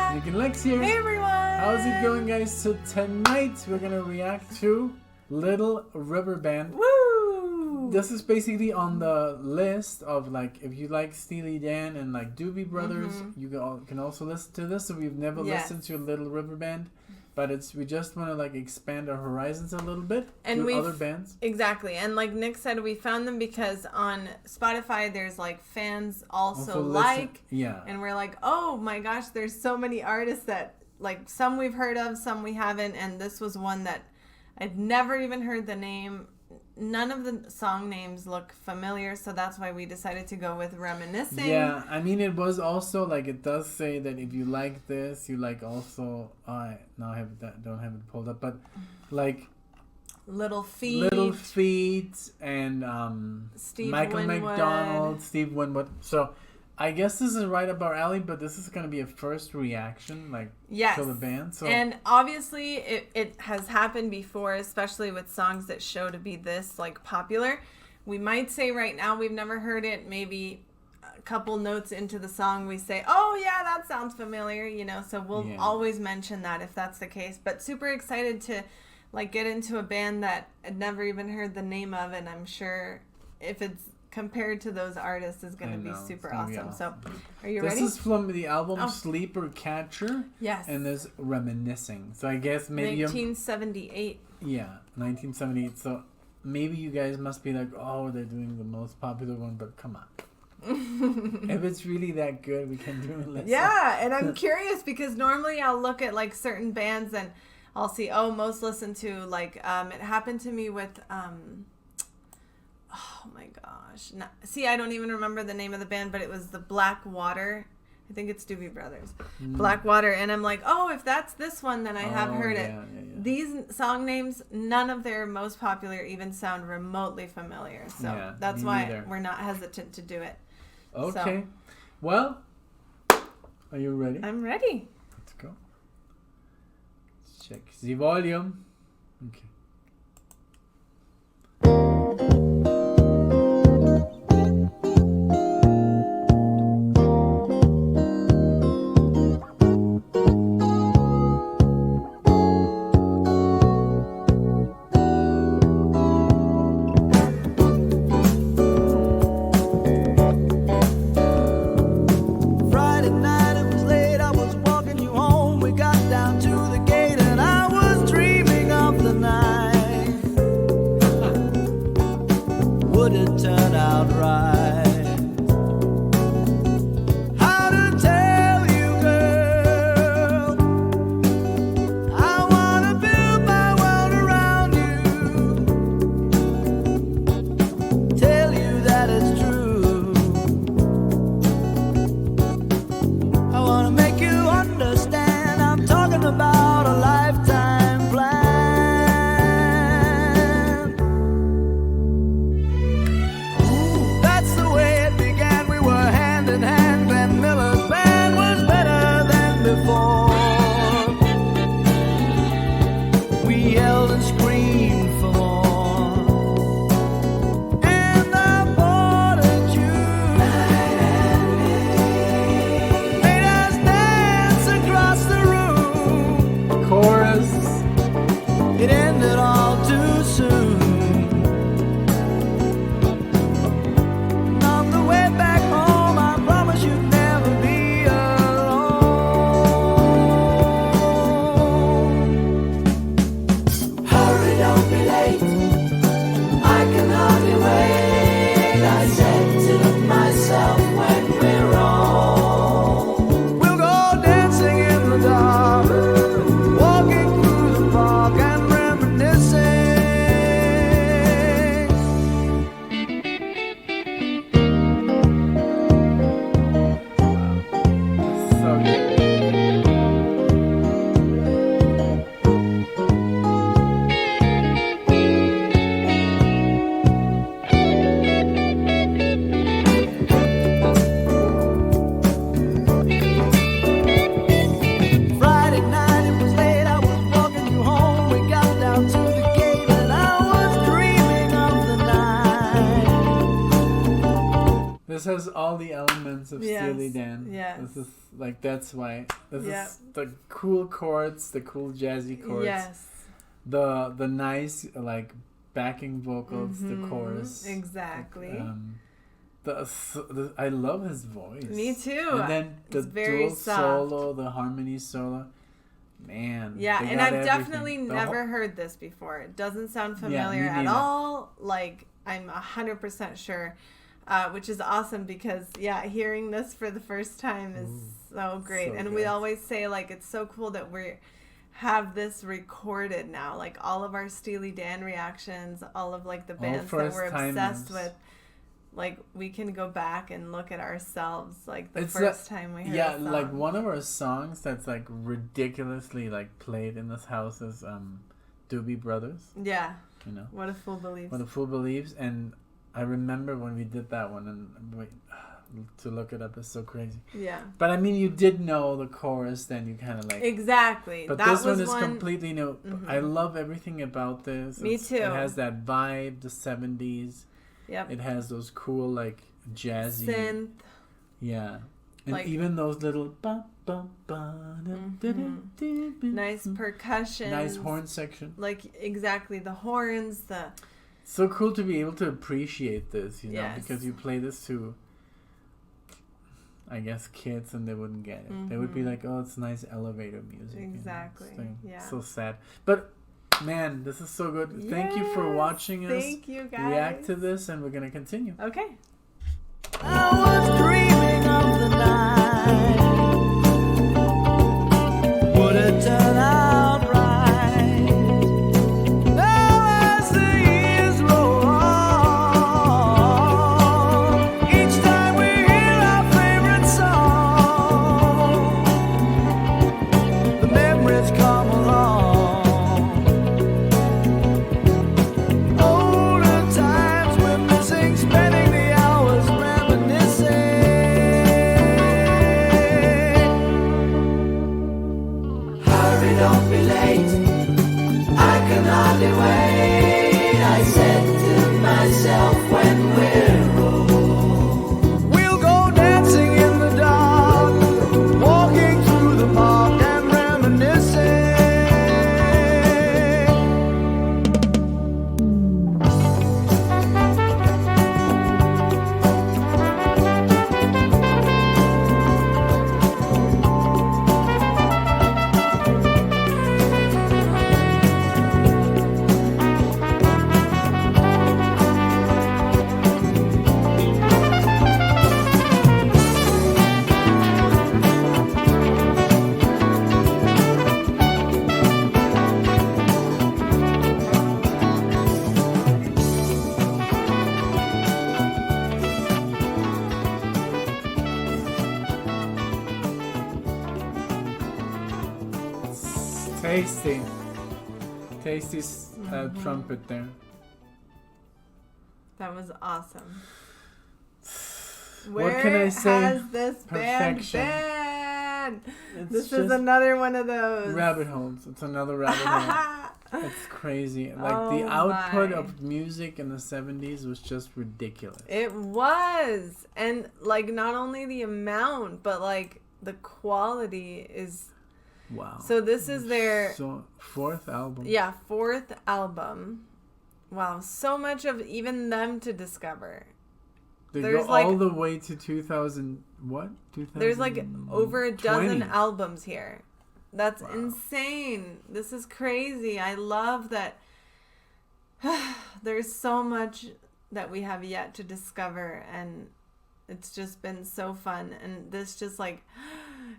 NicknLex here. Hey everyone! How's it going, guys? So tonight we're gonna react to Little River Band. Woo! This is basically on the list of like, if you like Steely Dan and like Doobie Brothers, you can also listen to this. So we've never listened to Little River Band, but we just want to like expand our horizons a little bit and other bands. Exactly, and like Nick said, we found them because on Spotify there's like fans also like, and we're like, oh my gosh, there's so many artists that like some we've heard of, some we haven't, and this was one that I'd never even heard the name. None of the song names look familiar, so that's why we decided to go with Reminiscing. Yeah, I mean, it was also like, it does say that if you like this, you like also, now I don't have it pulled up, but like Little Feet and Steve Michael Winwood. McDonald, Steve Winwood. So I guess this is right up our alley, but this is going to be a first reaction, like, to the band. So, and obviously it has happened before, especially with songs that show to be this, like, popular. We might say right now we've never heard it. Maybe a couple notes into the song we say, oh, yeah, that sounds familiar, you know. So we'll always mention that if that's the case. But super excited to, like, get into a band that I'd never even heard the name of, and I'm sure if it's compared to those artists is going to be super awesome. So, are you ready? This is from the album Sleeper Cather. Yes. And there's Reminiscing. So I guess maybe 1978. Yeah, 1978. So maybe you guys must be like, oh, they're doing the most popular one, but come on. If it's really that good, we can do it. Listen. Yeah, and I'm curious because normally I'll look at like certain bands and I'll see, oh, most listened to, like, it happened to me with oh my gosh. See, I don't even remember the name of the band, but it was the Black Water. I think it's Doobie Brothers. Black Water. And I'm like, oh, if that's this one, then I have heard it. These song names, none of their most popular even sound remotely familiar. So that's why we're not hesitant to do it. Okay. So, well, are you ready? I'm ready. Let's go. Let's check the volume. Okay. The night This has all the elements of Steely Dan. Yes. This is like, that's why. This is the cool chords, the cool jazzy chords. Yes. The nice like backing vocals, the chorus. Exactly. I love his voice. Me too. And then the dual solo, the harmony solo. Man. Yeah, and I've definitely never heard this before. It doesn't sound familiar at all. Like, I'm 100% sure. Which is awesome because, hearing this for the first time is so great. So and we always say, like, it's so cool that we have this recorded now. Like, all of our Steely Dan reactions, all of, like, the bands that we're obsessed with. Like, we can go back and look at ourselves, like, the first time we heard a song. Like, one of our songs that's, like, ridiculously, like, played in this house is Doobie Brothers. Yeah. You know? What a Fool Believes. What a Fool Believes. And I remember when we did that one, and to look it up is so crazy. Yeah. But, I mean, you did know the chorus, then you kind of, like... Exactly. But this one is completely new. I love everything about this. Me too. It has that vibe, the 70s. Yep. It has those cool, like, jazzy... synth. Yeah. And like, even those little... nice percussion. Nice horn section. Like, exactly. The horns, So cool to be able to appreciate this, you know, because you play this to, I guess, kids and they wouldn't get it. They would be like, oh, it's nice elevator music. Exactly. You know? Yeah. So sad. But... man, this is so good. Yes, thank you for watching us. Thank you, guys. React to this, and we're going to continue. Okay. I was dreaming of the night. Would it turn out right? Now as the years roll on, each time we hear our favorite song, the memories come along. Spending the hours reminiscing. Hurry, don't be late. I can hardly wait. I said to myself when we're old, we'll go dancing in the dark, walking through the park and reminiscing. Tasty trumpet there. That was awesome. What can I say? Where has this band been? This is another one of those. Rabbit holes. It's another rabbit hole. It's crazy. Like, the output of music in the 70s was just ridiculous. It was. And, like, not only the amount, but, like, the quality is... wow. So this is their... fourth album. Yeah, fourth album. Wow, so much of even them to discover. There's go all the way to 2000... what? 2000, there's, like, over a dozen albums here. That's insane. This is crazy. I love that there's so much that we have yet to discover, and it's just been so fun. And this just, like...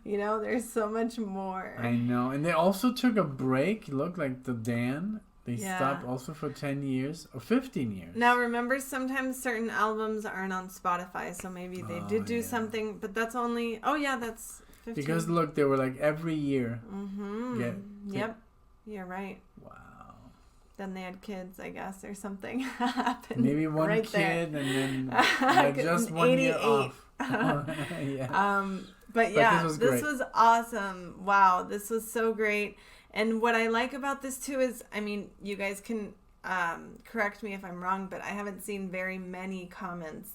you know, there's so much more. I know. And they also took a break. Look, like the Dan. They stopped also for 10 years or 15 years. Now, remember, sometimes certain albums aren't on Spotify, so maybe they did do something, but that's only... oh, yeah, that's 15. Because, look, they were like every year. Yep. You're right. Wow. Then they had kids, I guess, or something happened. Maybe one right kid there. And then like just 1 year off. But yeah, this was awesome. Wow, this was so great. And what I like about this too is, I mean, you guys can correct me if I'm wrong, but I haven't seen very many comments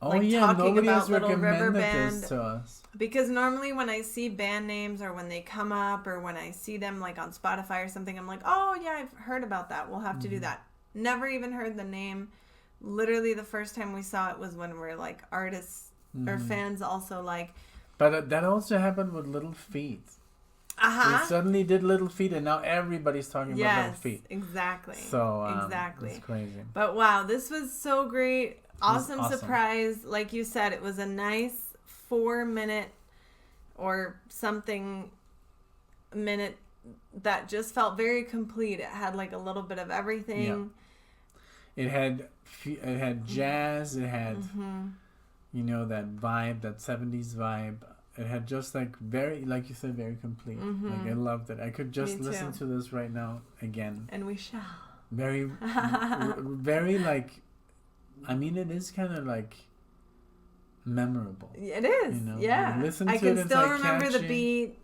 Oh like yeah, talking nobody about has Little River recommended Band. this to us. Because normally when I see band names or when they come up or when I see them like on Spotify or something, I'm like, oh yeah, I've heard about that. We'll have to do that. Never even heard the name. Literally the first time we saw it was when we're like artists or fans also like. But that also happened with Little Feet. They suddenly did Little Feet, and now everybody's talking about Little Feet. Exactly. So exactly, it's crazy. But wow, this was so great. Awesome surprise. Like you said, it was a nice 4-minute or something minute that just felt very complete. It had like a little bit of everything. Yeah. It had jazz. It had you know, that vibe, that 70s vibe. It had just like very, like you said, very complete. Like I loved it. I could just listen to this right now again. And we shall. Very, very like. I mean, it is kind of like memorable. It is. You know? Yeah. Listen to I can it, still like remember catchy. the beat.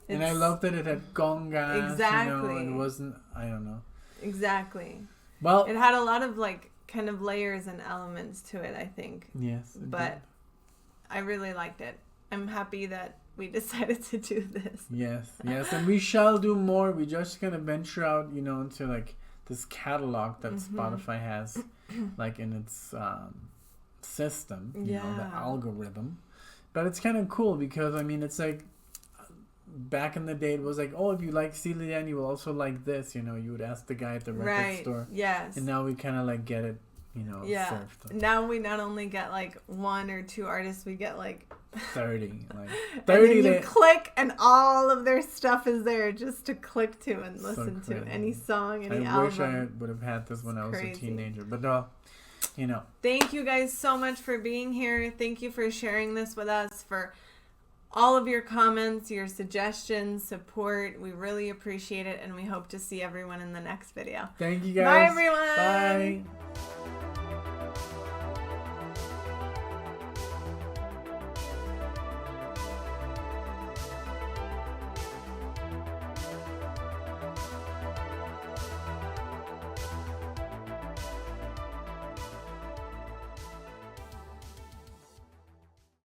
And I love that it had congas. Exactly. You know, it wasn't. I don't know. Exactly. Well, it had a lot of like kind of layers and elements to it, I think. Yes. But I really liked it. I'm happy that we decided to do this. Yes, and we shall do more. We just gonna venture out, you know, into like this catalog that Spotify has, like in its system, you know, the algorithm. But it's kind of cool because I mean, it's like back in the day, it was like, oh, if you like Steely Dan, you will also like this. You know, you would ask the guy at the record store. Yes. And now we kind of like get it, you know, served. Now we not only get like 1 or 2 artists, we get like 30, like 30. And then you click, and all of their stuff is there just to click to and listen to any song, any album. I wish I would have had this when I was a teenager, but no, you know. Thank you guys so much for being here. Thank you for sharing this with us, for all of your comments, your suggestions, support. We really appreciate it, and we hope to see everyone in the next video. Thank you guys. Bye, everyone. Bye.